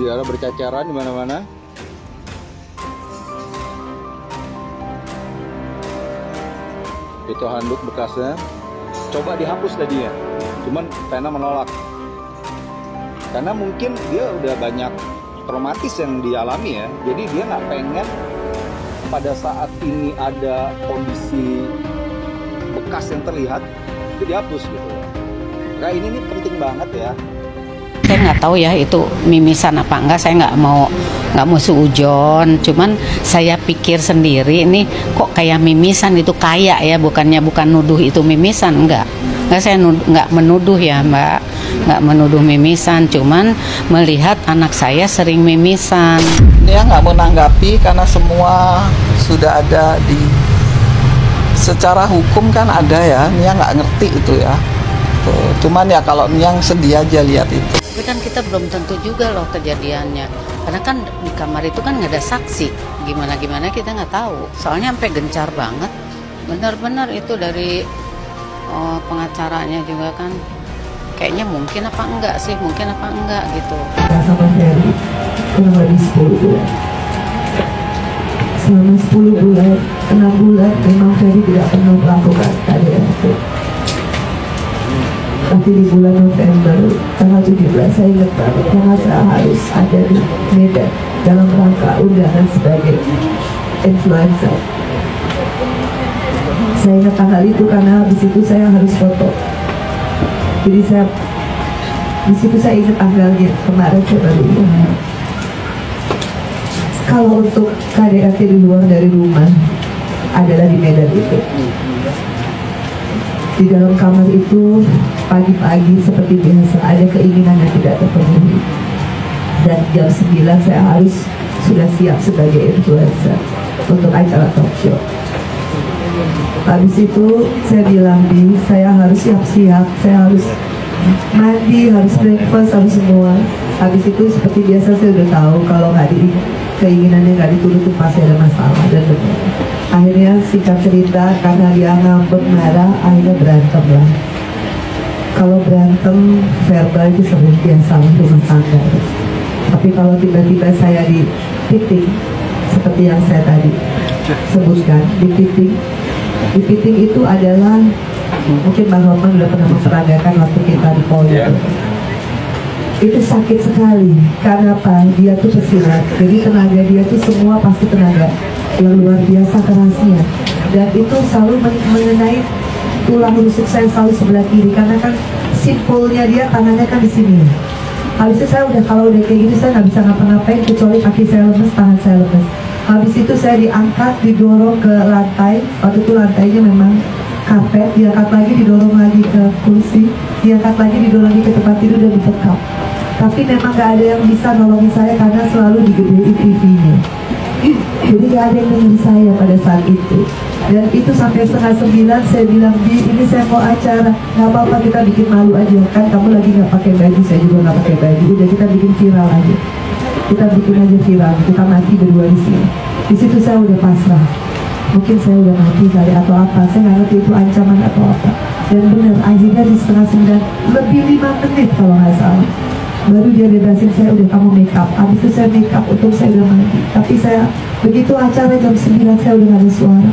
darah bercacaran di mana-mana. Itu handuk bekasnya. Coba dihapus tadinya, cuman Vena menolak. Karena mungkin dia udah banyak traumatis yang dialami ya. Jadi dia nggak pengen pada saat ini ada kondisi bekas yang terlihat itu dihapus gitu. Nah ini nih penting banget ya. Saya nggak tahu ya itu mimisan apa enggak, saya nggak mau suujon, cuman saya pikir sendiri ini kok kayak mimisan itu kayak ya, bukan nuduh itu mimisan, enggak saya nggak menuduh ya Mbak, nggak menuduh mimisan, cuman melihat anak saya sering mimisan. Dia nggak menanggapi karena semua sudah ada di secara hukum kan ada ya, Nia nggak ngerti itu ya. Cuman ya kalau yang sedih aja lihat itu. Tapi kan kita belum tentu juga loh kejadiannya, karena kan di kamar itu kan nggak ada saksi, gimana kita nggak tahu. Soalnya sampai gencar banget, benar-benar itu dari pengacaranya juga kan, kayaknya mungkin apa enggak sih, gitu. Sama Ferry kurang lebih 10 bulan. Selama 10 bulan, 6 bulan memang Ferry tidak pernah melakukan KDRT. Tapi di bulan November tanggal 17 saya ingat banget karena saya harus ada di Medan dalam rangka undangan sebagai influencer. Saya ingat tanggal itu karena habis itu saya harus foto. Jadi di situ saya ingat tanggalnya, kemarin saya baru ingat. Kalau untuk KDRT di luar dari rumah adalah di Medan itu. Di dalam kamar itu pagi-pagi seperti biasa ada keinginan yang tidak terpenuhi. Dan jam 9 saya harus sudah siap sebagai influencer untuk acara talk show. Habis itu saya bilang, saya harus siap-siap, saya harus mandi, harus breakfast, harus semua. Habis itu seperti biasa saya udah tahu kalau keinginannya nggak diturutin pasti ada masalah, dan benar. Akhirnya singkat cerita karena dia ngambek marah, akhirnya berantem lah. Kalau berantem verbal itu sering biasa rumah tangga. Tapi kalau tiba-tiba saya di titik seperti yang saya tadi sebutkan, di titik itu adalah mungkin Bang Roman udah pernah memperagakan waktu kita di Polda. Itu sakit sekali karena apa? Dia tuh pesilat, jadi tenaga dia tuh semua pasti tenaga yang luar biasa kerasnya, dan itu selalu mengenai tulang rusuk saya selalu sebelah kiri karena kan simpulnya dia tangannya kan di sini. Habis itu saya kalau udah kayak gini saya nggak bisa ngapa-ngapain kecuali kaki saya lemes, tangan saya lemes. Habis itu saya diangkat, didorong ke lantai. Waktu itu lantainya memang karpet, diangkat lagi, didorong lagi ke kursi, diangkat lagi, didorong lagi ke tempat tidur dan dibekap. Tapi memang gak ada yang bisa nolongin saya karena selalu digedein TV-nya. Jadi gak ada yang dengerin saya pada saat itu. Dan itu sampai 8:30 saya bilang, ini saya mau acara, gak apa-apa kita bikin malu aja. Kan kamu lagi gak pakai baju, saya juga gak pakai baju. Udah kita bikin viral aja. Kita bikin aja viral, kita mati berdua di sini. Di situ saya udah pasrah. Mungkin saya udah mati kali atau apa, saya nggak ngerti itu ancaman atau apa. Dan benar, akhirnya di 8:30 lebih 5 menit kalau nggak salah, baru dia bebasin saya, udah kamu make up. Habis itu saya make up untuk saya udah mandi. Tapi saya begitu acara jam 9 saya udah nggak ada suara,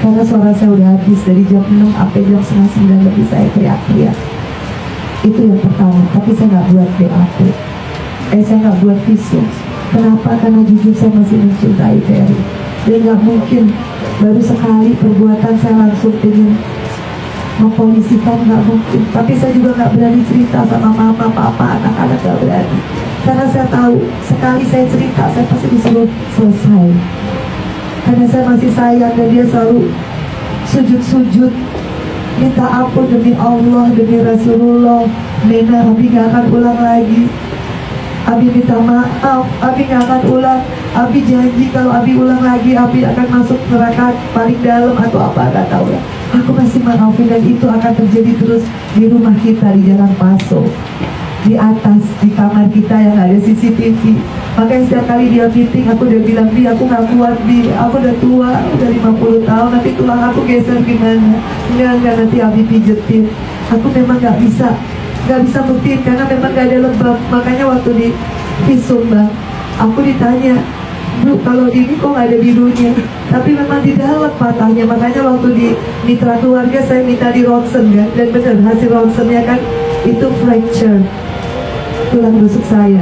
karena suara saya udah habis. Dari jam 6 sampai jam 8:30 lebih saya teriak-teriak. Itu yang pertama. Tapi saya nggak buat BAP, saya nggak buat visum. Kenapa? Karena jujur saya masih mencintai Ferry. Dan nggak mungkin baru sekali perbuatan saya langsung ingin mempolisikan, nggak mungkin. Tapi saya juga nggak berani cerita sama mama, papa, anak-anak, nggak berani. Karena saya tahu sekali saya cerita saya pasti disuruh selesai. Karena saya masih sayang dan dia selalu sujud-sujud minta ampun demi Allah, demi Rasulullah. Nena, Abi nggak akan ulang lagi. Abi minta maaf, Abi nggak akan ulang. Abi janji kalau Abi ulang lagi, Abi akan masuk neraka paling dalam atau apa, nggak tahu ya. Aku masih maafin, dan itu akan terjadi terus di rumah kita di Jalan Paso, di atas, di kamar kita yang ada CCTV. Makanya setiap kali dia meeting, aku udah bilang, Bi, aku nggak kuat, Bi, aku udah tua, udah 50 tahun, nanti tulang aku geser gimana? Enggak, nanti Abi pijetin. Aku memang nggak bisa buktiin karena memang gak ada lebam. Makanya waktu di visum bang. Aku ditanya, Bu, kalau di ini kok nggak ada birunya? Tapi memang di dalam matanya. Makanya waktu di mitra keluarga saya minta di ronsen kan, dan benar hasil ronsennya kan itu fracture tulang rusuk saya.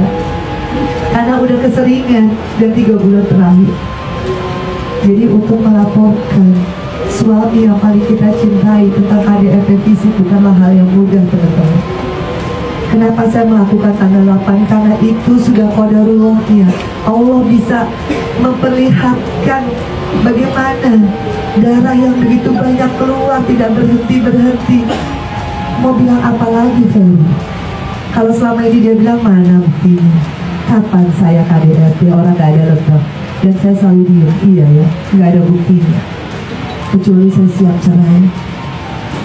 Karena udah keseringan dan 3 bulan terakhir. Jadi untuk melaporkan suami yang paling kita cintai tentang KDRT fisik bukanlah hal yang mudah, teman-teman. Kenapa saya melakukan tanggal 8? Karena itu sudah qadarullah-nya. Allah bisa memperlihatkan bagaimana darah yang begitu banyak keluar tidak berhenti. Mau bilang apa lagi, Ferry? Kalau selama ini dia bilang mana buktinya? Kapan saya KDRT orang gak ada lengkap? Dan saya selalu diam, iya ya, gak ada buktinya. Kecuali saya siap cerai,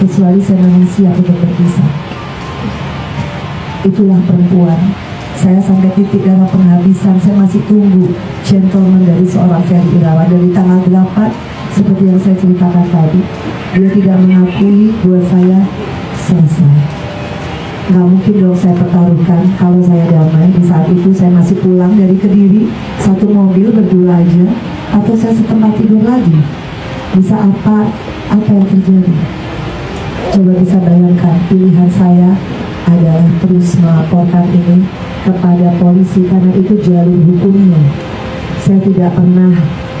kecuali saya memang siap untuk berpisah. Itulah perempuan. Saya sampai titik darah penghabisan. Saya masih tunggu gentleman dari seorang Ferry Irawan. Dari tanggal 8, seperti yang saya ceritakan tadi, dia tidak mengakui buat saya selesai. Nggak mungkin dong saya pertaruhkan kalau saya damai. Di saat itu saya masih pulang dari Kediri, satu mobil berdua aja, atau saya setempat tidur lagi. Bisa apa yang terjadi? Coba bisa bayangkan, pilihan saya adalah terus melaporkan ini kepada polisi karena itu jalur hukumnya. Saya tidak pernah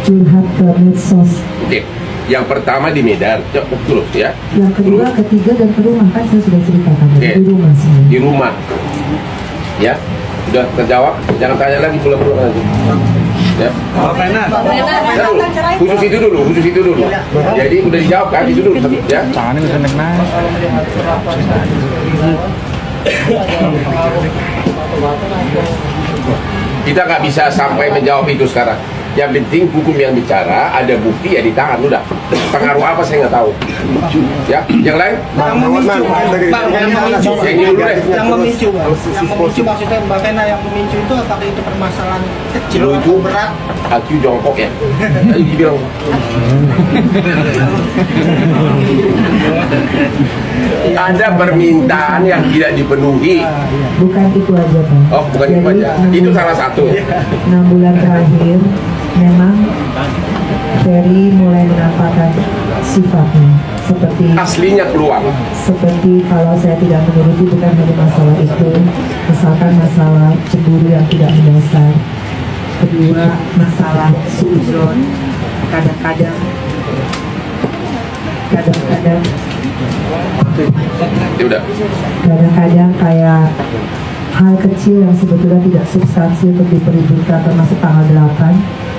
curhat ke medsos. Oke. Yang pertama di Medan, betul ya. Yang kedua, ketiga, dan ke rumah kan saya sudah ceritakan. Oke. Di rumah saya. Di rumah, ya sudah terjawab. Jangan tanya lagi pulang-pulang lagi. Ya. Khusus itu dulu. Jadi udah dijawab kan itu dulu, ya. Kita nggak bisa sampai menjawab itu sekarang. Yang penting hukum yang bicara, ada bukti ya ditahan udah. Pengaruh apa saya nggak tahu. Ya, yang lain? Yang memicu maksudnya Mbak Vena yang memicu itu apakah itu permasalahan kecil itu berat? Aku jongkok ya. Tadi bilang. Ada permintaan yang tidak dipenuhi. Bukan itu aja, Pak. Oh, bukan itu aja. Itu salah satu. 6 bulan terakhir memang Ferry mulai menampakkan sifatnya seperti Aslinya keluar. seperti kalau saya tidak menuruti bukan hanya masalah itu, misalkan masalah cemburu yang tidak mendasar, kedua masalah suudzon, kadang-kadang Ya udah. kadang-kadang kayak hal kecil yang sebetulnya tidak substansi untuk diperhitungkan, termasuk tanggal 8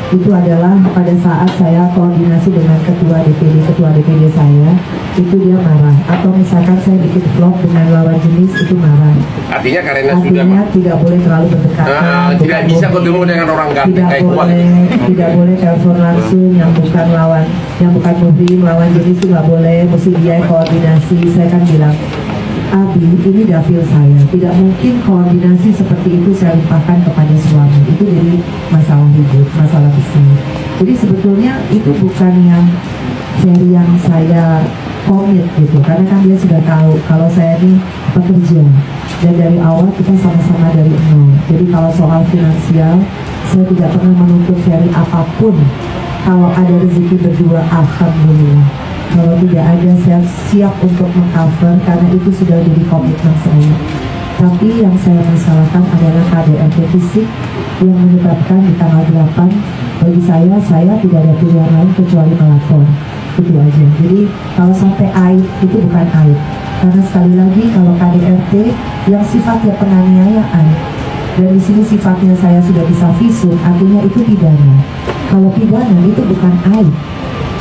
itu adalah pada saat saya koordinasi dengan ketua DPD saya, itu dia marah. Atau misalkan saya bikin vlog dengan lawan jenis, itu marah. Artinya karena sudah Tidak boleh terlalu berdekatan, tidak bisa ketemu dengan orang ganteng kayak gua. tidak boleh telepon langsung yang bukan muhrim, lawan jenis itu nggak boleh, mesti dia koordinasi. Saya kan bilang, Abi, ini dapil saya, tidak mungkin koordinasi seperti itu saya limpahkan kepada suami. Itu jadi masalah hidup, masalah besar. Jadi sebetulnya itu bukan yang saya komit gitu, karena kan dia sudah tahu kalau saya ini pekerja, dan dari awal kita sama-sama dari nol. Jadi kalau soal finansial, saya tidak pernah menuntut Ferry apapun. Kalau ada rezeki berdua, alhamdulillah. Kalau tidak ada, saya siap untuk mengcover karena itu sudah jadi komitmen saya. Tapi yang saya masalahkan adalah KDRT fisik yang menyebabkan di tanggal 8 bagi saya tidak ada pilihan lain kecuali melapor. Itu aja. Jadi kalau sampai aib itu bukan aib. Karena sekali lagi kalau KDRT yang sifatnya penganiayaan, dan di sini sifatnya saya sudah bisa visum, artinya itu pidana. Kalau pidana itu bukan aib,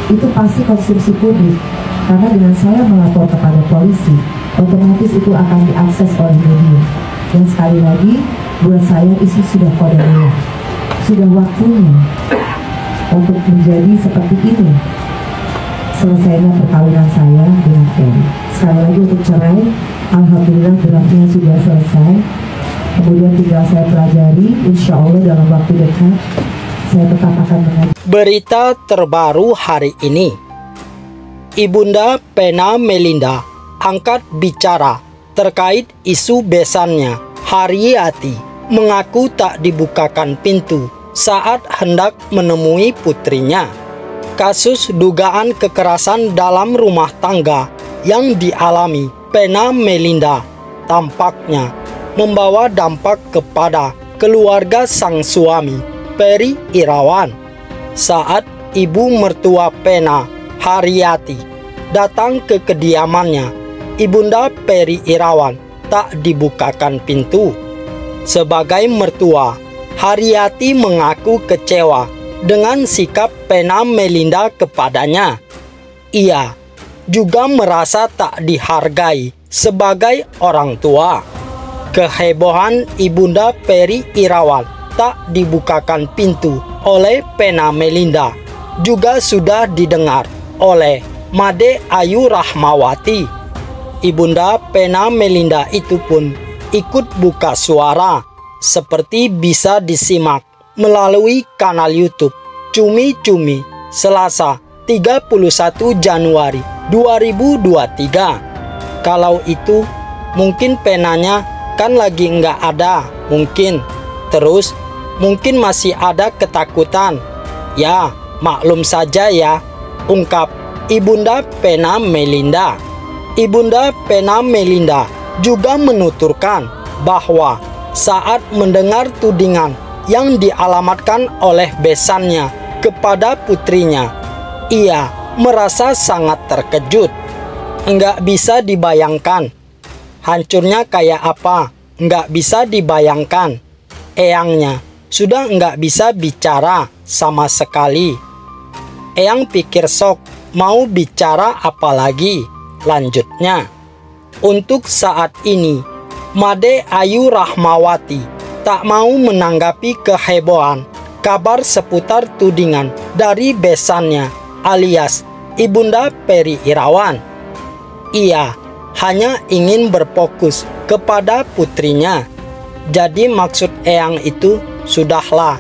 itu pasti konsumsi publik. Karena dengan saya melapor kepada polisi, otomatis itu akan diakses oleh media. Dan sekali lagi, buat saya isu sudah qadarullah, sudah waktunya untuk menjadi seperti ini. Selesainya perkawinan saya dengan Ferry. Sekali lagi untuk cerai, alhamdulillah draftnya sudah selesai. Kemudian tinggal saya pelajari, insya Allah dalam waktu dekat saya tetap akan mengajar. Berita terbaru hari ini, Ibunda Vena Melinda angkat bicara terkait isu besannya Haryati. mengaku tak dibukakan pintu saat hendak menemui putrinya. Kasus dugaan kekerasan dalam rumah tangga yang dialami Pena Melinda tampaknya membawa dampak kepada keluarga sang suami, Peri Irawan. Saat ibu mertua Pena, Haryati, datang ke kediamannya, Ibunda Peri Irawan tak dibukakan pintu. Sebagai mertua, Haryati mengaku kecewa dengan sikap Pena Melinda kepadanya. Ia juga merasa tak dihargai sebagai orang tua. Kehebohan Ibunda Peri Irawan tak dibukakan pintu oleh Pena Melinda juga sudah didengar oleh Made Ayu Rahmawati. Ibunda Pena Melinda itu pun ikut buka suara, seperti bisa disimak melalui kanal YouTube Cumi Cumi Selasa 31 Januari 2023. Kalau itu mungkin penanya kan lagi nggak ada, mungkin. Terus mungkin masih ada ketakutan. Ya, maklum saja ya, ungkap Ibunda Pena Melinda. Ibunda Pena Melinda juga menuturkan bahwa saat mendengar tudingan yang dialamatkan oleh besannya kepada putrinya, ia merasa sangat terkejut. Enggak bisa dibayangkan. Hancurnya kayak apa? Enggak bisa dibayangkan. Eyangnya sudah enggak bisa bicara sama sekali. Eyang pikir sok mau bicara apa lagi. Lanjutnya, untuk saat ini, Made Ayu Rahmawati tak mau menanggapi kehebohan kabar seputar tudingan dari besannya alias Ibunda Peri Irawan. Ia hanya ingin berfokus kepada putrinya. Jadi maksud Eyang itu, sudahlah,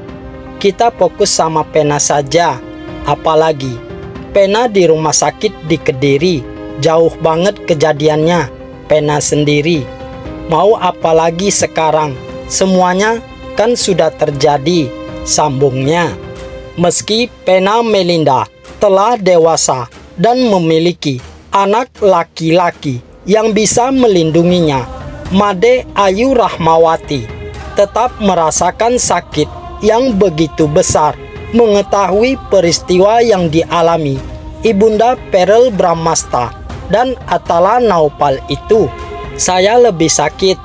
kita fokus sama Pena saja. Apalagi Pena di rumah sakit di Kediri, jauh banget kejadiannya. Pena sendiri mau apalagi sekarang, semuanya kan sudah terjadi, sambungnya. Meski Pena Melinda telah dewasa dan memiliki anak laki-laki yang bisa melindunginya, Made Ayu Rahmawati tetap merasakan sakit yang begitu besar mengetahui peristiwa yang dialami Ibunda Perel Bramasta dan Atala Naupal itu. Saya lebih sakit.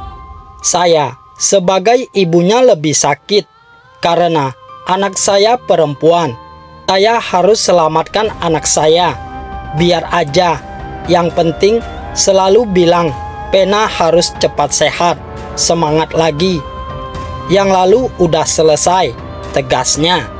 Saya sebagai ibunya lebih sakit karena anak saya perempuan. Saya harus selamatkan anak saya. Biar aja. Yang penting selalu bilang Pena harus cepat sehat. Semangat lagi. Yang lalu udah selesai, tegasnya.